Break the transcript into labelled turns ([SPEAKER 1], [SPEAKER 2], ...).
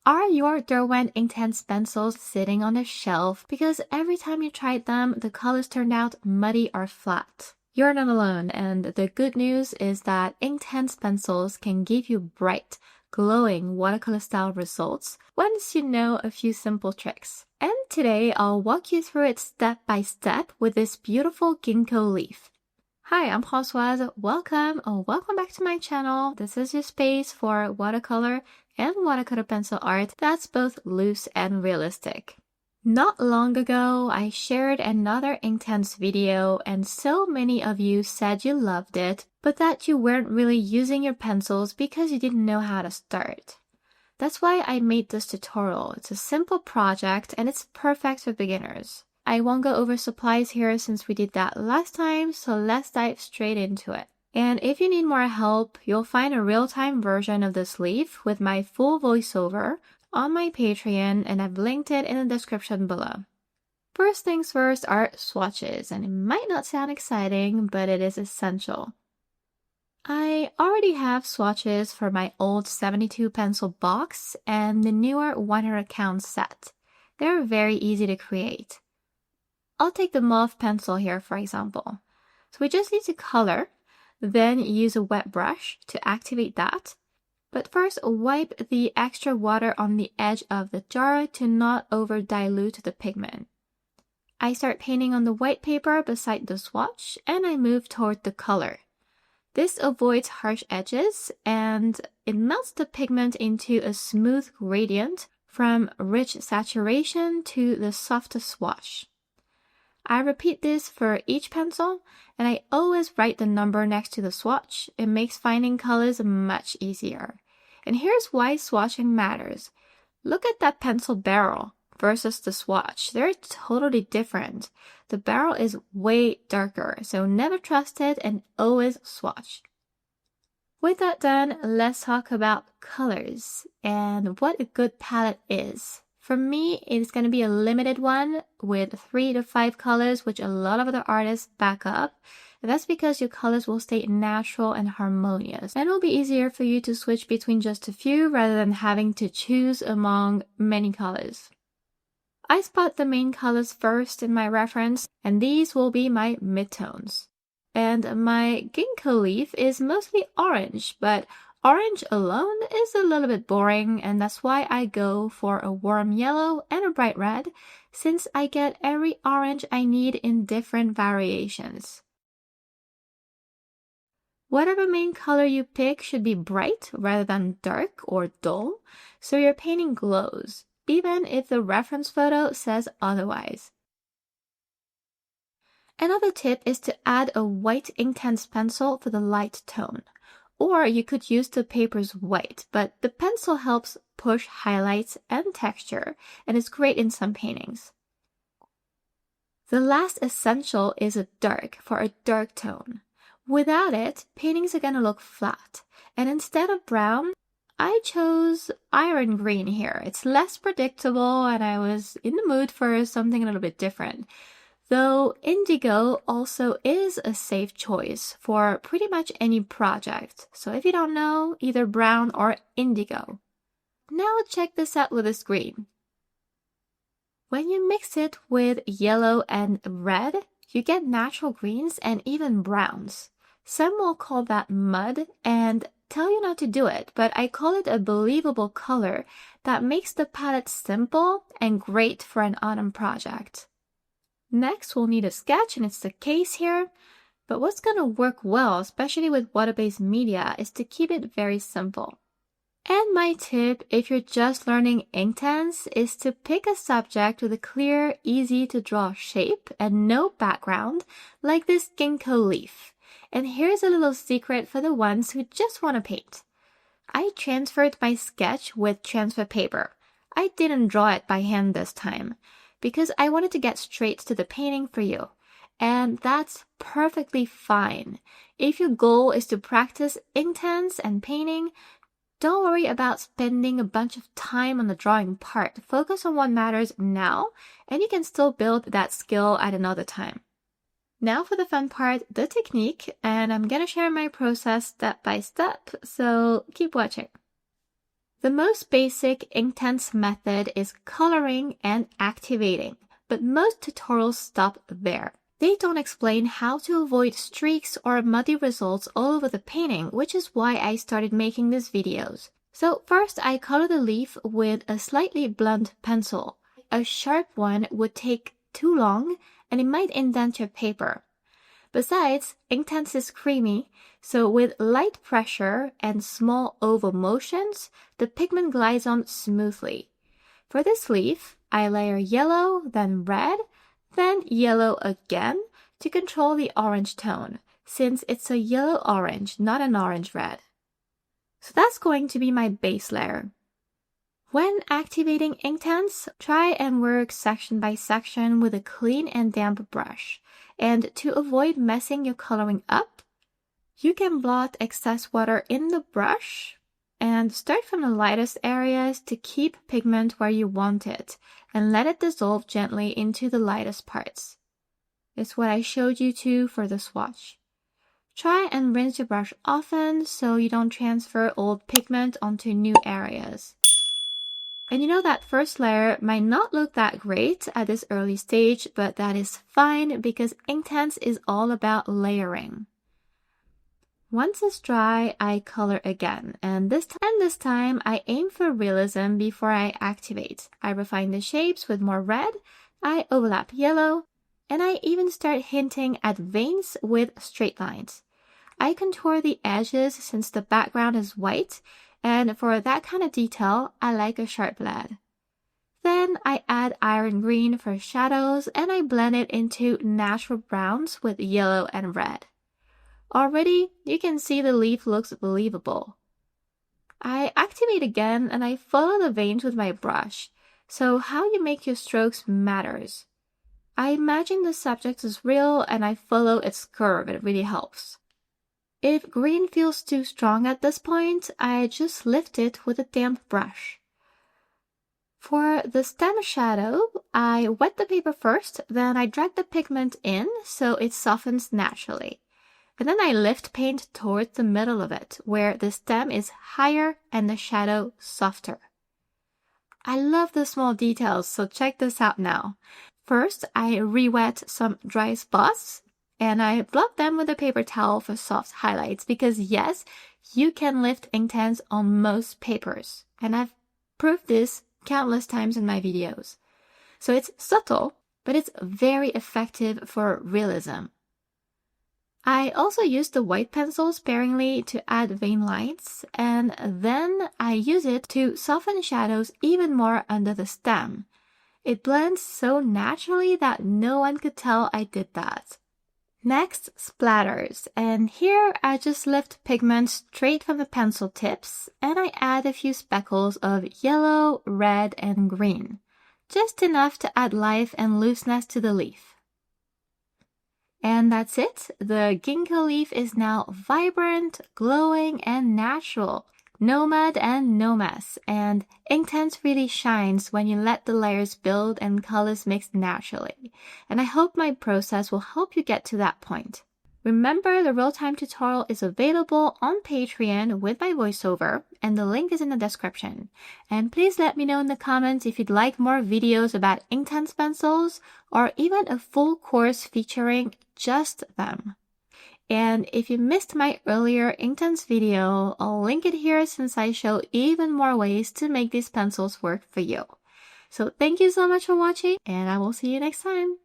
[SPEAKER 1] Are your Derwent Inktense pencils sitting on a shelf because every time you tried them, the colors turned out muddy or flat? You're not alone, and the good news is that Inktense pencils can give you bright, glowing watercolor style results once you know a few simple tricks. And today I'll walk you through it step by step with this beautiful ginkgo leaf. Hi, I'm Françoise. Welcome back to my channel. This is your space for watercolor and watercolor pencil art that's both loose and realistic. Not long ago, I shared another Inktense video and so many of you said you loved it, but that you weren't really using your pencils because you didn't know how to start. That's why I made this tutorial. It's a simple project and it's perfect for beginners. I won't go over supplies here since we did that last time, so let's dive straight into it. And if you need more help, you'll find a real-time version of this leaf with my full voiceover on my Patreon, and I've linked it in the description below. First things first are swatches, and it might not sound exciting, but it is essential. I already have swatches for my old 72 pencil box and the newer 100 count set. They're very easy to create. I'll take the mauve pencil here, for example. So we just need to color, then use a wet brush to activate that. But first, wipe the extra water on the edge of the jar to not over dilute the pigment. I start painting on the white paper beside the swatch, and I move toward the color. This avoids harsh edges, and it melts the pigment into a smooth gradient from rich saturation to the softest swatch. I repeat this for each pencil, and I always write the number next to the swatch. It makes finding colors much easier. And here's why swatching matters. Look at that pencil barrel versus the swatch. They're totally different. The barrel is way darker, so never trust it and always swatch. With that done, let's talk about colors and what a good palette is. For me, it's going to be a limited one with 3 to 5 colors, which a lot of other artists back up. And that's because your colors will stay natural and harmonious. And it'll be easier for you to switch between just a few rather than having to choose among many colors. I spot the main colors first in my reference, and these will be my midtones. And my ginkgo leaf is mostly orange, but orange alone is a little bit boring, and that's why I go for a warm yellow and a bright red, since I get every orange I need in different variations. Whatever main color you pick should be bright rather than dark or dull, so your painting glows, even if the reference photo says otherwise. Another tip is to add a white Inktense pencil for the light tone. Or you could use the paper's white, but the pencil helps push highlights and texture, and is great in some paintings. The last essential is a dark for a dark tone. Without it, paintings are going to look flat, and instead of brown, I chose iron green here. It's less predictable, and I was in the mood for something a little bit different. Though indigo also is a safe choice for pretty much any project. So if you don't know, either brown or indigo. Now check this out with this green. When you mix it with yellow and red, you get natural greens and even browns. Some will call that mud and tell you not to do it, but I call it a believable color that makes the palette simple and great for an autumn project. Next, we'll need a sketch, and it's the case here. But what's going to work well, especially with water-based media, is to keep it very simple. And my tip, if you're just learning Inktense, is to pick a subject with a clear, easy-to-draw shape and no background, like this ginkgo leaf. And here's a little secret for the ones who just want to paint. I transferred my sketch with transfer paper. I didn't draw it by hand this time, because I wanted to get straight to the painting for you. And that's perfectly fine. If your goal is to practice Inktense and painting, don't worry about spending a bunch of time on the drawing part. Focus on what matters now, and you can still build that skill at another time. Now for the fun part, the technique, and I'm gonna share my process step by step, so keep watching. The most basic Inktense method is coloring and activating, but most tutorials stop there. They don't explain how to avoid streaks or muddy results all over the painting, which is why I started making these videos. So first I color the leaf with a slightly blunt pencil. A sharp one would take too long and it might indent your paper. Besides, Inktense is creamy, so with light pressure and small oval motions, the pigment glides on smoothly. For this leaf, I layer yellow, then red, then yellow again to control the orange tone, since it's a yellow-orange, not an orange-red. So that's going to be my base layer. When activating Inktense, try and work section by section with a clean and damp brush. And to avoid messing your coloring up, you can blot excess water in the brush and start from the lightest areas to keep pigment where you want it and let it dissolve gently into the lightest parts. It's what I showed you to for the swatch. Try and rinse your brush often so you don't transfer old pigment onto new areas. And you know that first layer might not look that great at this early stage, but that is fine because Inktense is all about layering. Once it's dry, I color again, and this time I aim for realism before I activate. I refine the shapes with more red, I overlap yellow, and I even start hinting at veins with straight lines. I contour the edges since the background is white, and for that kind of detail, I like a sharp lead. Then I add iron green for shadows and I blend it into natural browns with yellow and red. Already, you can see the leaf looks believable. I activate again and I follow the veins with my brush, so how you make your strokes matters. I imagine the subject is real and I follow its curve, it really helps. If green feels too strong at this point, I just lift it with a damp brush. For the stem shadow, I wet the paper first, then I drag the pigment in so it softens naturally. And then I lift paint towards the middle of it, where the stem is higher and the shadow softer. I love the small details, so check this out now. First, I re-wet some dry spots, and I blot them with a paper towel for soft highlights because yes, you can lift Inktense on most papers. And I've proved this countless times in my videos. So it's subtle, but it's very effective for realism. I also use the white pencil sparingly to add vein lines, and then I use it to soften shadows even more under the stem. It blends so naturally that no one could tell I did that. Next, splatters, and here I just lift pigment straight from the pencil tips and I add a few speckles of yellow, red, and green, just enough to add life and looseness to the leaf. And that's it, the ginkgo leaf is now vibrant, glowing, and natural. No mud and no mess, and Inktense really shines when you let the layers build and colors mix naturally. And I hope my process will help you get to that point. Remember, the real-time tutorial is available on Patreon with my voiceover, and the link is in the description. And please let me know in the comments if you'd like more videos about Inktense pencils, or even a full course featuring just them. And if you missed my earlier Inktense video, I'll link it here since I show even more ways to make these pencils work for you. So thank you so much for watching, and I will see you next time.